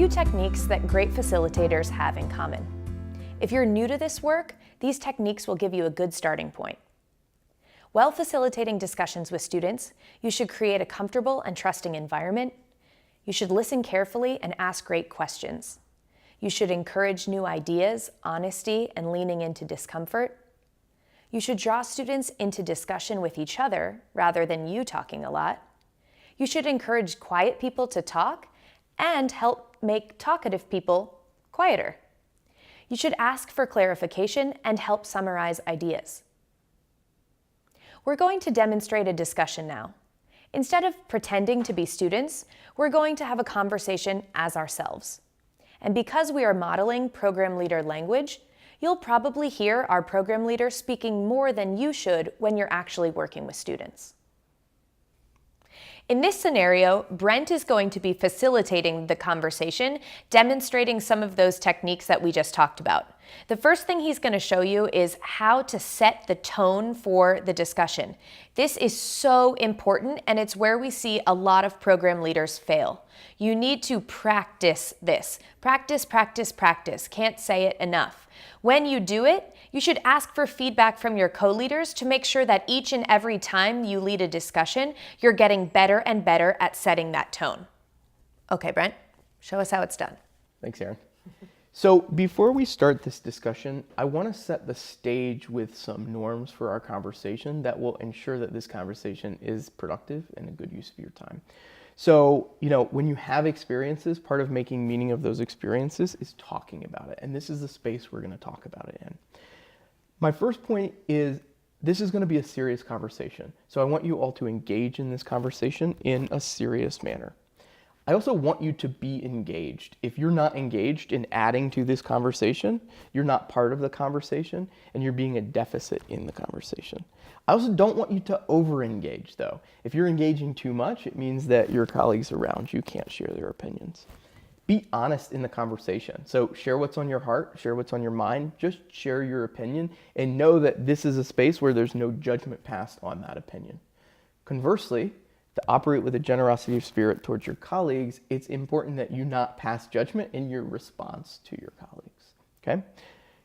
few techniques that great facilitators have in common. If you're new to this work, these techniques will give you a good starting point. While facilitating discussions with students, you should create a comfortable and trusting environment. You should listen carefully and ask great questions. You should encourage new ideas, honesty, and leaning into discomfort. You should draw students into discussion with each other rather than you talking a lot. You should encourage quiet people to talk and help make talkative people quieter. You should ask for clarification and help summarize ideas. We're going to demonstrate a discussion now. Instead of pretending to be students, we're going to have a conversation as ourselves. And because we are modeling program leader language, you'll probably hear our program leader speaking more than you should when you're actually working with students. In this scenario, Brent is going to be facilitating the conversation, demonstrating some of those techniques that we just talked about. The first thing he's going to show you is how to set the tone for the discussion. This is so important, and it's where we see a lot of program leaders fail. You need to practice this. Practice, practice, practice. Can't say it enough. When you do it, you should ask for feedback from your co-leaders to make sure that each and every time you lead a discussion, you're getting better and better at setting that tone. Okay, Brent, show us how it's done. Thanks, Erin. So before we start this discussion, I want to set the stage with some norms for our conversation that will ensure that this conversation is productive and a good use of your time. So, when you have experiences, part of making meaning of those experiences is talking about it. And this is the space we're going to talk about it in. My first point is this is going to be a serious conversation. So I want you all to engage in this conversation in a serious manner. I also want you to be engaged. If you're not engaged in adding to this conversation, you're not part of the conversation and you're being a deficit in the conversation. I also don't want you to over-engage though. If you're engaging too much, it means that your colleagues around you can't share their opinions. Be honest in the conversation. So share what's on your heart, share what's on your mind, just share your opinion and know that this is a space where there's no judgment passed on that opinion. Conversely, to operate with a generosity of spirit towards your colleagues, it's important that you not pass judgment in your response to your colleagues, okay?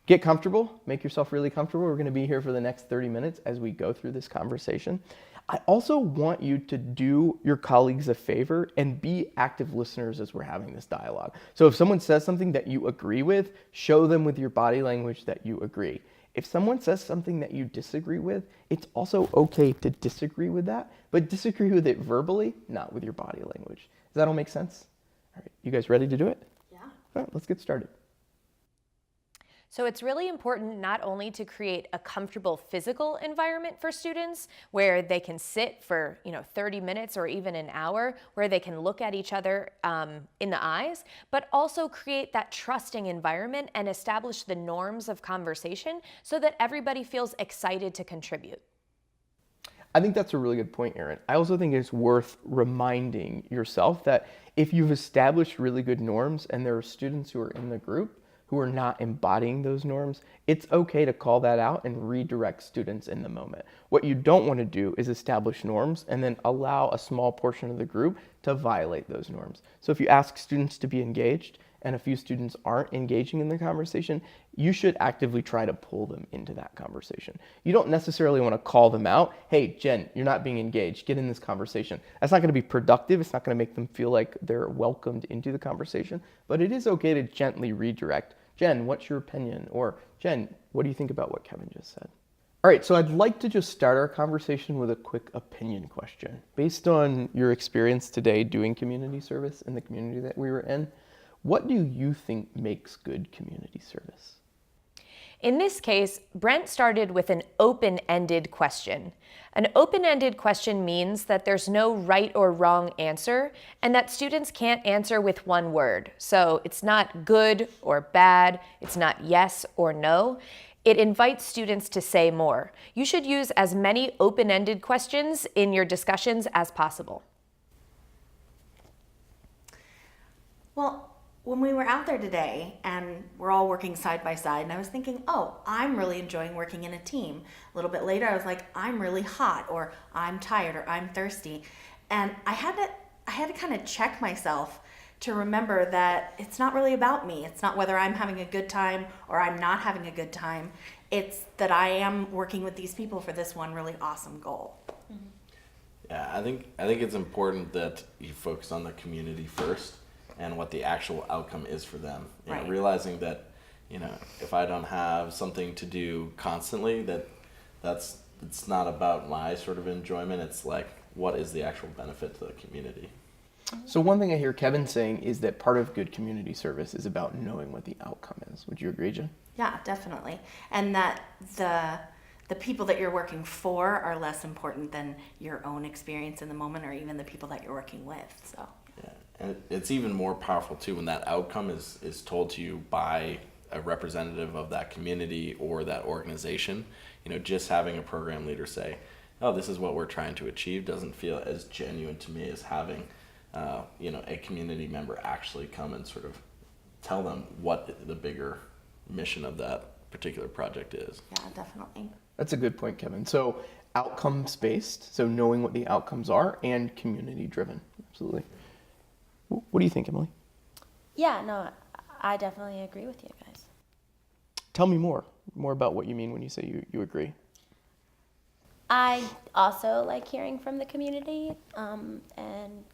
Get comfortable, make yourself really comfortable. We're gonna be here for the next 30 minutes as we go through this conversation. I also want you to do your colleagues a favor and be active listeners as we're having this dialogue. So if someone says something that you agree with, show them with your body language that you agree. If someone says something that you disagree with, it's also okay to disagree with that, but disagree with it verbally, not with your body language. Does that all make sense? All right, you guys ready to do it? Yeah. All right, let's get started. So it's really important not only to create a comfortable physical environment for students where they can sit for 30 minutes or even an hour, where they can look at each other in the eyes, but also create that trusting environment and establish the norms of conversation so that everybody feels excited to contribute. I think that's a really good point, Erin. I also think it's worth reminding yourself that if you've established really good norms and there are students who are in the group who are not embodying those norms, it's okay to call that out and redirect students in the moment. What you don't want to do is establish norms and then allow a small portion of the group to violate those norms. So if you ask students to be engaged and a few students aren't engaging in the conversation, you should actively try to pull them into that conversation. You don't necessarily want to call them out. Hey, Jen, you're not being engaged. Get in this conversation. That's not going to be productive. It's not going to make them feel like they're welcomed into the conversation, but it is okay to gently redirect. Jen, what's your opinion? Or Jen, what do you think about what Kevin just said? All right, so I'd like to just start our conversation with a quick opinion question. Based on your experience today doing community service in the community that we were in, what do you think makes good community service? In this case, Brent started with an open-ended question. An open-ended question means that there's no right or wrong answer and that students can't answer with one word. So it's not good or bad, it's not yes or no. It invites students to say more. You should use as many open-ended questions in your discussions as possible. Well, when we were out there today and we're all working side by side and I was thinking, oh, I'm really enjoying working in a team. A little bit later, I was like, I'm really hot, or I'm tired, or I'm thirsty. And I had to kind of check myself to remember that it's not really about me. It's not whether I'm having a good time or I'm not having a good time. It's that I am working with these people for this one really awesome goal. Yeah, I think it's important that you focus on the community first and what the actual outcome is for them. You know, Right. realizing that, if I don't have something to do constantly, it's not about my sort of enjoyment. It's like, what is the actual benefit to the community? So one thing I hear Kevin saying is that part of good community service is about knowing what the outcome is. Would you agree, Jen? Yeah, definitely. And that the people that you're working for are less important than your own experience in the moment or even the people that you're working with. So Yeah, and it's even more powerful too when that outcome is told to you by a representative of that community or that organization. Just having a program leader say, "Oh, this is what we're trying to achieve," doesn't feel as genuine to me as having, a community member actually come and sort of tell them what the bigger mission of that particular project is. yeah, definitely. That's a good point, Kevin. So outcomes based, so knowing what the outcomes are, and community driven. Absolutely. What do you think, Emily? Yeah, no, I definitely agree with you guys. Tell me more about what you mean when you say you agree. I also like hearing from the community and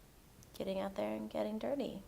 getting out there and getting dirty.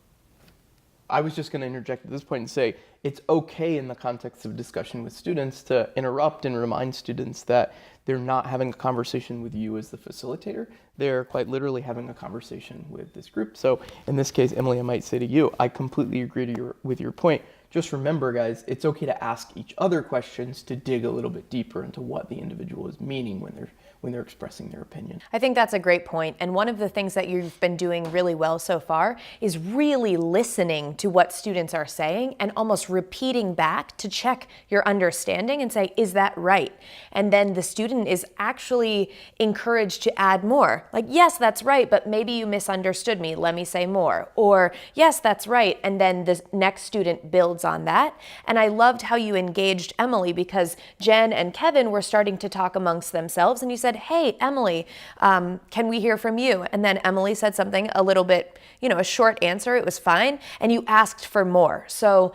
I was just going to interject at this point and say it's okay in the context of discussion with students to interrupt and remind students that they're not having a conversation with you as the facilitator. They're quite literally having a conversation with this group. So in this case, Emily, I might say to you, I completely agree with your point. Just remember, guys, it's okay to ask each other questions to dig a little bit deeper into what the individual is meaning when they're expressing their opinion. I think that's a great point. And one of the things that you've been doing really well so far is really listening to what students are saying and almost repeating back to check your understanding and say, is that right? And then the student is actually encouraged to add more. Like, yes, that's right, but maybe you misunderstood me. Let me say more. Or, yes, that's right. And then the next student builds on that. And I loved how you engaged Emily because Jen and Kevin were starting to talk amongst themselves and you said, hey, Emily, can we hear from you? And then Emily said something a little bit, a short answer. It was fine. And you asked for more. So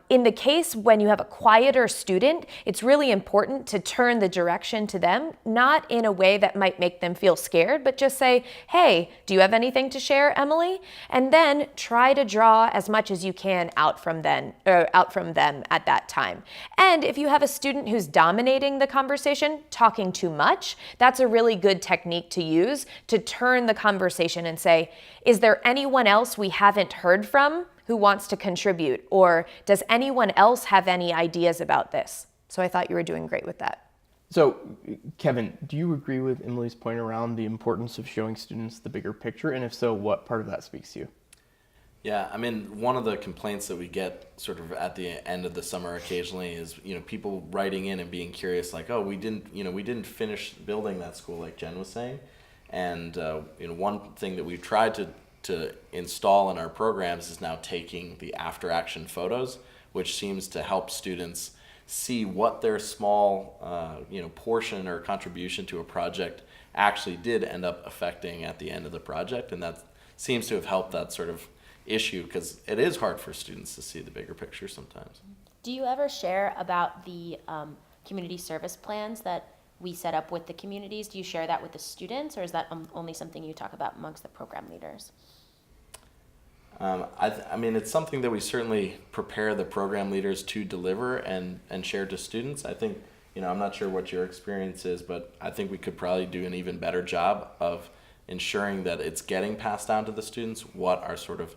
in the case when you have a quieter student, it's really important to turn the direction to them, not in a way that might make them feel scared, but just say, hey, do you have anything to share, Emily? And then try to draw as much as you can out from them at that time. And if you have a student who's dominating the conversation, talking too much, that's a really good technique to use to turn the conversation and say, is there anyone else we haven't heard from who wants to contribute? Or does anyone else have any ideas about this? So I thought you were doing great with that. So, Kevin, do you agree with Emily's point around the importance of showing students the bigger picture? And if so, what part of that speaks to you? Yeah, I mean, one of the complaints that we get sort of at the end of the summer occasionally is, people writing in and being curious, like, oh, we didn't finish building that school, like Jen was saying. And, one thing that we've tried to install in our programs is now taking the after action photos, which seems to help students see what their small, portion or contribution to a project actually did end up affecting at the end of the project. And that seems to have helped that sort of issue because it is hard for students to see the bigger picture sometimes. Do you ever share about the community service plans that we set up with the communities? Do you share that with the students, or is that only something you talk about amongst the program leaders? I mean, it's something that we certainly prepare the program leaders to deliver and share to students. I think, I'm not sure what your experience is, but I think we could probably do an even better job of ensuring that it's getting passed down to the students what our sort of,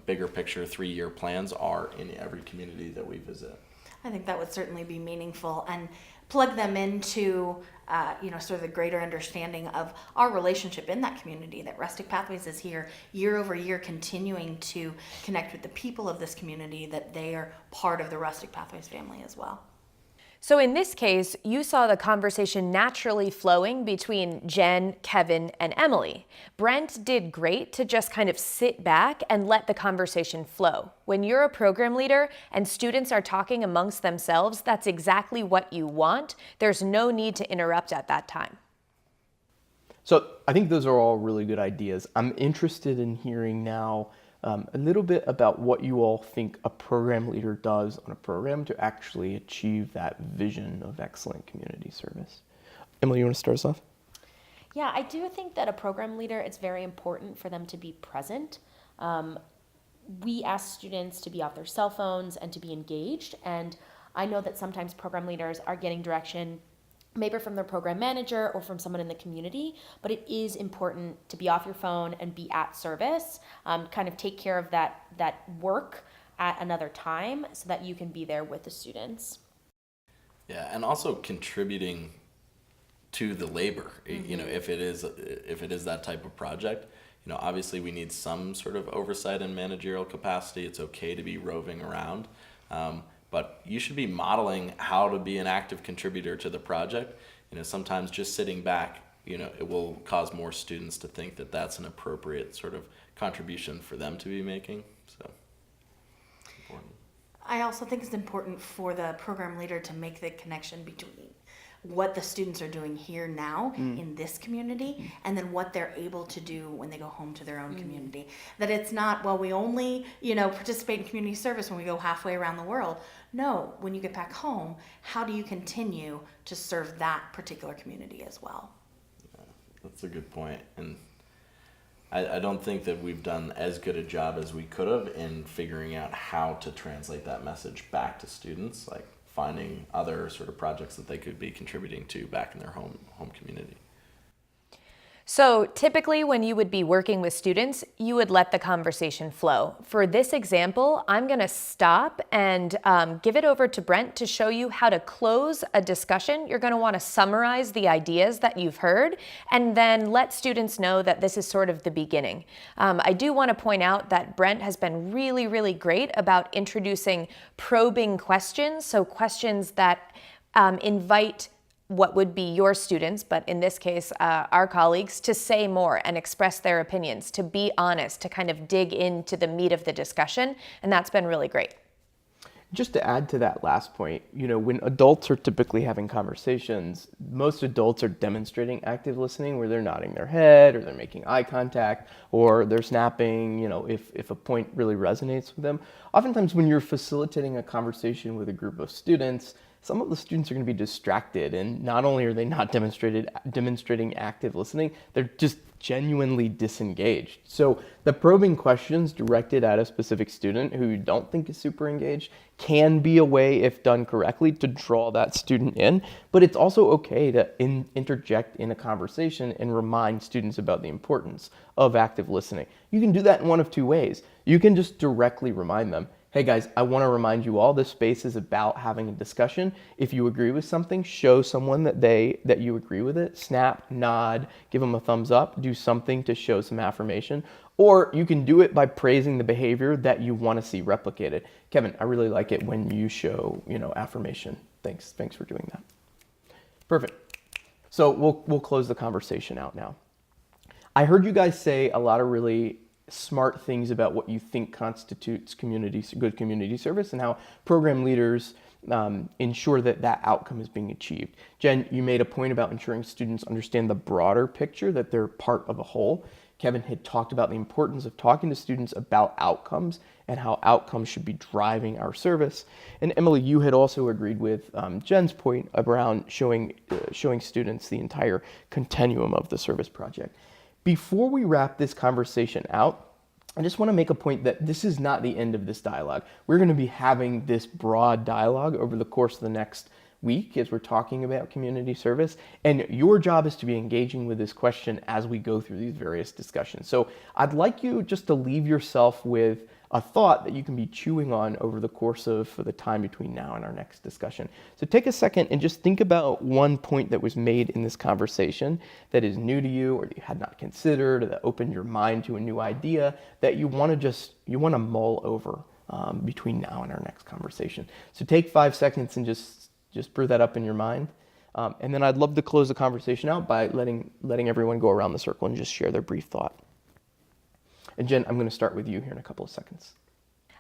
bigger picture 3-year plans are in every community that we visit. I think that would certainly be meaningful and plug them into, sort of the greater understanding of our relationship in that community, that Rustic Pathways is here year over year continuing to connect with the people of this community, that they are part of the Rustic Pathways family as well. So in this case, you saw the conversation naturally flowing between Jen, Kevin, and Emily. Brent did great to just kind of sit back and let the conversation flow. When you're a program leader and students are talking amongst themselves, that's exactly what you want. There's no need to interrupt at that time. So I think those are all really good ideas. I'm interested in hearing now a little bit about what you all think a program leader does on a program to actually achieve that vision of excellent community service. Emily, you want to start us off? Yeah, I do think that a program leader, it's very important for them to be present. We ask students to be off their cell phones and to be engaged. And I know that sometimes program leaders are getting direction maybe from their program manager or from someone in the community, but it is important to be off your phone and be at service, kind of take care of that work at another time so that you can be there with the students. Yeah, and also contributing to the labor. You know, if it is that type of project, you know, obviously we need some sort of oversight and managerial capacity. It's okay to be roving around, but you should be modeling how to be an active contributor to the project. You know, sometimes just sitting back, you know, it will cause more students to think that that's an appropriate sort of contribution for them to be making. So important. I also think it's important for the program leader to make the connection between what the students are doing here now in this community and then what they're able to do when they go home to their own community. That it's not, well, we only, you know, participate in community service when we go halfway around the world. No, when you get back home, how do you continue to serve that particular community as well? That's a good point. And I don't think that we've done as good a job as we could have in figuring out how to translate that message back to students, like finding other sort of projects that they could be contributing to back in their home community. So typically when you would be working with students, you would let the conversation flow. For this example, I'm going to stop and give it over to Brent to show you how to close a discussion. You're going to want to summarize the ideas that you've heard and then let students know that this is sort of the beginning. I do want to point out that Brent has been really, really great about introducing probing questions, so questions that invite what would be your students, but in this case, our colleagues, to say more and express their opinions, to be honest, to kind of dig into the meat of the discussion, and that's been really great. Just to add to that last point, you know, when adults are typically having conversations, most adults are demonstrating active listening where they're nodding their head or they're making eye contact or they're snapping, you know, if a point really resonates with them. Oftentimes when you're facilitating a conversation with a group of students, some of the students are going to be distracted, and not only are they not demonstrating active listening, they're just genuinely disengaged. So the probing questions directed at a specific student who you don't think is super engaged can be a way, if done correctly, to draw that student in, but it's also okay to interject in a conversation and remind students about the importance of active listening. You can do that in one of two ways. You can just directly remind them, hey guys, I want to remind you all this space is about having a discussion. If you agree with something, show someone that you agree with it. Snap, nod, give them a thumbs up, do something to show some affirmation. Or you can do it by praising the behavior that you want to see replicated. Kevin, I really like it when you show, you know, affirmation. Thanks for doing that. Perfect. So we'll close the conversation out now. I heard you guys say a lot of really smart things about what you think constitutes good community service and how program leaders ensure that that outcome is being achieved. Jen, you made a point about ensuring students understand the broader picture, that they're part of a whole. Kevin had talked about the importance of talking to students about outcomes and how outcomes should be driving our service. And Emily, you had also agreed with Jen's point around showing students the entire continuum of the service project. Before we wrap this conversation out, I just want to make a point that this is not the end of this dialogue. We're going to be having this broad dialogue over the course of the next week as we're talking about community service, and your job is to be engaging with this question as we go through these various discussions. So I'd like you just to leave yourself with a thought that you can be chewing on over the course of the time between now and our next discussion. So take a second and just think about one point that was made in this conversation that is new to you or that you had not considered or that opened your mind to a new idea that you want to mull over between now and our next conversation. So take 5 seconds and just brew that up in your mind. And then I'd love to close the conversation out by letting everyone go around the circle and just share their brief thought. And Jen, I'm going to start with you here in a couple of seconds.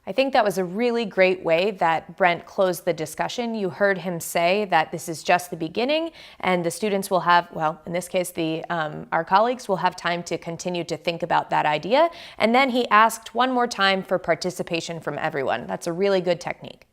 I think that was a really great way that Brent closed the discussion. You heard him say that this is just the beginning, and the students will have, well, in this case, our colleagues will have time to continue to think about that idea. And then he asked one more time for participation from everyone. That's a really good technique.